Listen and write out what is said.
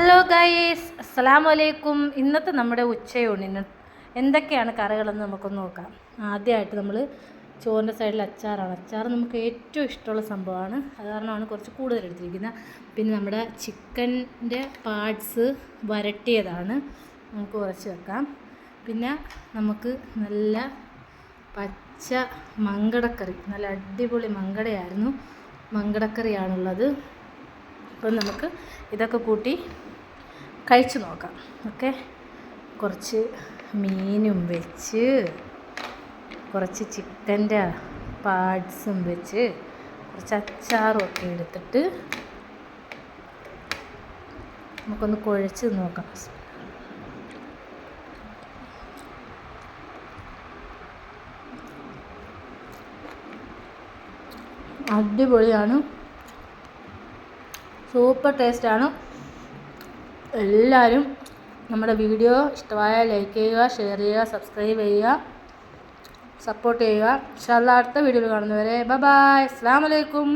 Hello guys, അസ്സലാമു അലൈക്കും. ഇന്നത്തെ നമ്മുടെ ഉച്ചയൂണിന് എന്തൊക്കെയാണ് കറികളെന്ന് നമുക്കൊന്ന് നോക്കാം. ആദ്യമായിട്ട് നമ്മൾ ചോറിൻ്റെ സൈഡിൽ അച്ചാറാണ്. അച്ചാർ നമുക്ക് ഏറ്റവും ഇഷ്ടമുള്ള സംഭവമാണ്. അത് കാരണമാണ് കുറച്ച് കൂടുതൽ എടുത്തിരിക്കുന്നത്. പിന്നെ നമ്മുടെ ചിക്കൻ്റെ പാർട്സ് വരട്ടിയതാണ്, നമുക്ക് കുറച്ച് വെക്കാം. പിന്നെ നമുക്ക് നല്ല പച്ച മങ്കടക്കറി, നല്ല അടിപൊളി മങ്കടയായിരുന്നു, മങ്കടക്കറിയാണുള്ളത്. അപ്പം നമുക്ക് ഇതൊക്കെ കൂട്ടി കഴിച്ചു നോക്കാം. ഓക്കെ, കുറച്ച് മീനും വെച്ച്, കുറച്ച് ചിക്കൻ്റെ പാർട്സും വെച്ച്, കുറച്ച് അച്ചാറും ഒക്കെ എടുത്തിട്ട് നമുക്കൊന്ന് കുഴച്ച് നോക്കാം. അടിപൊളിയാണ്, സൂപ്പർ ടേസ്റ്റാണ്. എല്ലാവരും നമ്മുടെ വീഡിയോ ഇഷ്ടമായാൽ ലൈക്ക് ചെയ്യുക, ഷെയർ ചെയ്യുക, സബ്സ്ക്രൈബ് ചെയ്യുക, സപ്പോർട്ട് ചെയ്യുക. ഇൻഷാ അല്ലാഹ് അടുത്ത വീഡിയോയിൽ കാണുന്നവരെ ബൈ ബൈ, അസ്സലാമു അലൈക്കും.